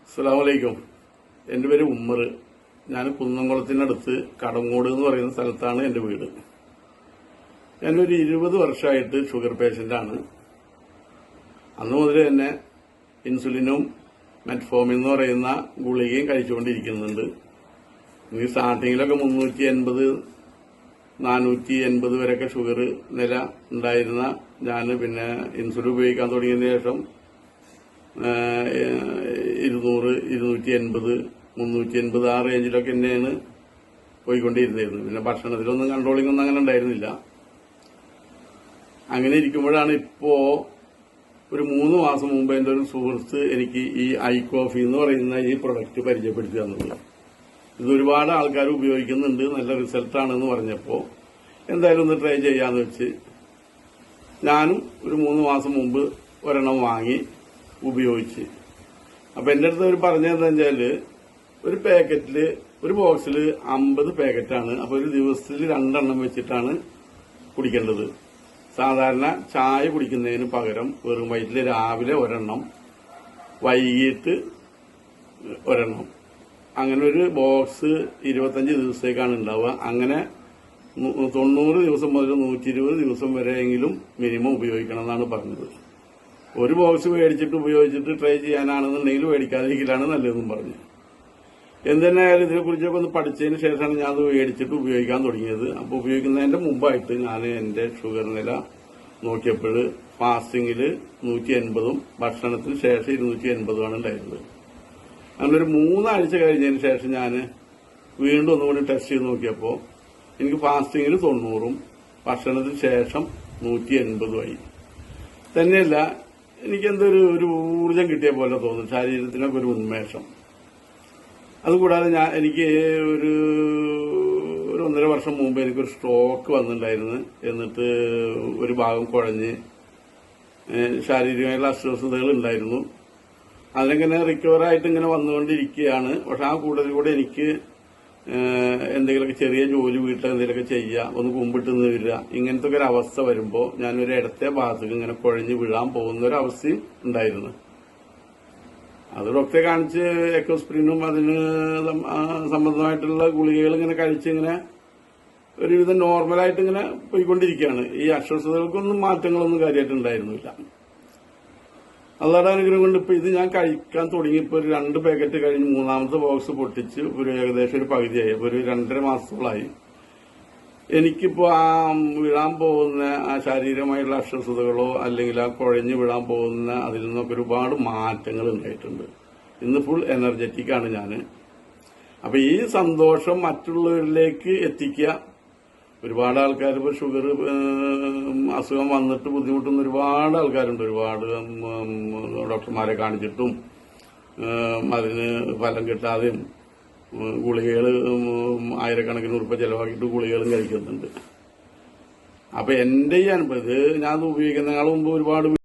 അസ്സലാമലൈക്കും. എൻ്റെ പേര് ഉമ്മർ. ഞാൻ കുന്നംകുളത്തിനടുത്ത് കടങ്ങോട് എന്ന് പറയുന്ന സ്ഥലത്താണ് എൻ്റെ വീട്. ഞാനൊരു 20 വർഷമായിട്ട് ഷുഗർ പേഷ്യൻ്റാണ്. അന്ന് മുതൽ തന്നെ ഇൻസുലിനും മെറ്റ്ഫോമിൻ എന്ന് പറയുന്ന ഗുളികയും കഴിച്ചുകൊണ്ടിരിക്കുന്നുണ്ട്. ഈ സ്റ്റാർട്ടിങ്ങിലൊക്കെ 380, 480 വരെയൊക്കെ ഷുഗർ നില ഉണ്ടായിരുന്ന ഞാൻ പിന്നെ ഇൻസുലിൻ ഉപയോഗിക്കാൻ തുടങ്ങിയതിന് ശേഷം 200, 280, 380 ആ റേഞ്ചിലൊക്കെ തന്നെയാണ് പോയിക്കൊണ്ടിരുന്നത്. പിന്നെ ഭക്ഷണത്തിലൊന്നും കൺട്രോളിംഗ് ഒന്നും അങ്ങനെ ഉണ്ടായിരുന്നില്ല. അങ്ങനെ ഇരിക്കുമ്പോഴാണ് ഇപ്പോ ഒരു 3 മാസം മുമ്പ് എൻ്റെ ഒരു സുഹൃത്ത് എനിക്ക് ഈ ഐ കോഫി എന്ന് പറയുന്ന ഈ പ്രൊഡക്റ്റ് പരിചയപ്പെടുത്തി തന്നത്. ഇത് ഒരുപാട് ആൾക്കാർ ഉപയോഗിക്കുന്നുണ്ട്, നല്ല റിസൾട്ടാണെന്ന് പറഞ്ഞപ്പോൾ എന്തായാലും ഒന്ന് ട്രൈ ചെയ്യാന്ന് വെച്ച് ഞാനും ഒരു 3 മാസം മുമ്പ് ഒരെണ്ണം വാങ്ങി ഉപയോഗിച്ച്. അപ്പൊ എന്റെ അടുത്ത് അവർ പറഞ്ഞതെന്ന് വെച്ചാല് ഒരു പാക്കറ്റില്, ഒരു ബോക്സിൽ 50 പാക്കറ്റാണ്. അപ്പൊ ഒരു ദിവസത്തിൽ 2 എണ്ണം വെച്ചിട്ടാണ് കുടിക്കേണ്ടത്. സാധാരണ ചായ കുടിക്കുന്നതിന് പകരം വെറും വയറ്റിൽ രാവിലെ ഒരെണ്ണം, വൈകിട്ട് ഒരെണ്ണം, അങ്ങനെ ഒരു ബോക്സ് 25 ദിവസത്തേക്കാണ് ഉണ്ടാവുക. അങ്ങനെ 90 ദിവസം മുതൽ 120 ദിവസം വരെയെങ്കിലും മിനിമം ഉപയോഗിക്കണം എന്നാണ് പറഞ്ഞത്. ഒരു ബോക്സ് മേടിച്ചിട്ട് ഉപയോഗിച്ചിട്ട് ട്രൈ ചെയ്യാനാണെന്നുണ്ടെങ്കിൽ മേടിക്കാതിരിക്കലാണ് നല്ലതെന്നും പറഞ്ഞു. എന്തെന്നായാലും ഇതിനെക്കുറിച്ചൊക്കെ ഒന്ന് പഠിച്ചതിന് ശേഷമാണ് ഞാൻ അത് മേടിച്ചിട്ട് ഉപയോഗിക്കാൻ തുടങ്ങിയത്. അപ്പോൾ ഉപയോഗിക്കുന്നതിന്റെ മുമ്പായിട്ട് ഞാൻ എന്റെ ഷുഗർ നില നോക്കിയപ്പോൾ ഫാസ്റ്റിംഗിൽ 180ഉം ഭക്ഷണത്തിന് ശേഷം 280ഉമാണ് ഉണ്ടായിരുന്നത്. അങ്ങനെ ഒരു 3 ആഴ്ച കഴിഞ്ഞതിന് ശേഷം ഞാൻ വീണ്ടും ഒന്നുകൂടി ടെസ്റ്റ് ചെയ്ത് നോക്കിയപ്പോൾ എനിക്ക് ഫാസ്റ്റിംഗിൽ 90ഉം ഭക്ഷണത്തിന് ശേഷം 180ഉമായി. തന്നെയല്ല, എനിക്കെന്തൊരു ഊർജം കിട്ടിയ പോലെ തോന്നും, ശരീരത്തിനൊക്കെ ഒരു ഉന്മേഷം. അതുകൂടാതെ എനിക്ക് ഒരു 1.5 വർഷം മുമ്പ് എനിക്കൊരു സ്ട്രോക്ക് വന്നിട്ടുണ്ടായിരുന്നു. എന്നിട്ട് ഒരു ഭാഗം കുഴഞ്ഞ് ശാരീരികമായിട്ടുള്ള അസ്വസ്ഥതകൾ ഉണ്ടായിരുന്നു. അതിങ്ങനെ റിക്കവറായിട്ട് ഇങ്ങനെ വന്നുകൊണ്ടിരിക്കുകയാണ്. പക്ഷെ ആ കൂടെ എനിക്ക് എന്തെങ്കിലുമൊക്കെ ചെറിയ ജോലി വീട്ടിൽ എന്തെങ്കിലുമൊക്കെ ചെയ്യുക, ഒന്ന് കുമ്പിട്ട് നിന്ന് വരിക, ഇങ്ങനത്തെ ഒരു അവസ്ഥ വരുമ്പോൾ ഞാനൊരു ഇടത്തെ ഭാഗത്തേക്ക് ഇങ്ങനെ കുഴഞ്ഞു വീഴാൻ പോകുന്ന ഒരു അവസ്ഥയും ഉണ്ടായിരുന്നു. അത് ഡോക്ടറെ കാണിച്ച് എക്കോസ്പ്രിനും അതിന് സംബന്ധമായിട്ടുള്ള ഗുളികകൾ ഇങ്ങനെ കഴിച്ച് ഇങ്ങനെ ഒരുവിധം നോർമലായിട്ട് ഇങ്ങനെ പോയിക്കൊണ്ടിരിക്കുകയാണ്. ഈ അസ്വസ്ഥതകൾക്കൊന്നും മാറ്റങ്ങളൊന്നും കാര്യമായിട്ടുണ്ടായിരുന്നില്ല. അല്ലാതെ അനുഗ്രഹം കൊണ്ട് ഇപ്പൊ ഇത് ഞാൻ കഴിക്കാൻ തുടങ്ങിയപ്പോ ഒരു 2 പാക്കറ്റ് കഴിഞ്ഞ് 3ാമത്തെ ബോക്സ് പൊട്ടിച്ച് ഒരു ഏകദേശം ഒരു പകുതിയായി. ഒരു 2.5 മാസത്തോളായി. എനിക്കിപ്പോ ആ വീഴാൻ പോകുന്ന ആ ശാരീരികമായിട്ടുള്ള അസ്വസ്ഥതകളോ അല്ലെങ്കിൽ ആ കുഴഞ്ഞു വീഴാൻ പോകുന്ന അതിൽ നിന്നൊക്കെ ഒരുപാട് മാറ്റങ്ങൾ ഉണ്ടായിട്ടുണ്ട്. ഇന്ന് ഫുൾ എനർജറ്റിക് ആണ് ഞാൻ. അപ്പൊ ഈ സന്തോഷം മറ്റുള്ളവരിലേക്ക് എത്തിക്കുക. ഒരുപാട് ആൾക്കാർ ഇപ്പോൾ ഷുഗർ അസുഖം വന്നിട്ട് ബുദ്ധിമുട്ടുന്ന ഒരുപാട് ആൾക്കാരുണ്ട്. ഒരുപാട് ഡോക്ടർമാരെ കാണിച്ചിട്ടും അതിന് ഫലം കിട്ടാതെയും ഗുളികകൾ ആയിരക്കണക്കിന് ഉറുപ്പ ചെലവാക്കിയിട്ട് ഗുളികകളും കഴിക്കുന്നുണ്ട്. അപ്പൊ എന്റെ ഈ അനുഭവം, ഇത് ഞാൻ ഉപയോഗിക്കുന്നതിനേക്കാൾ മുമ്പ് ഒരുപാട്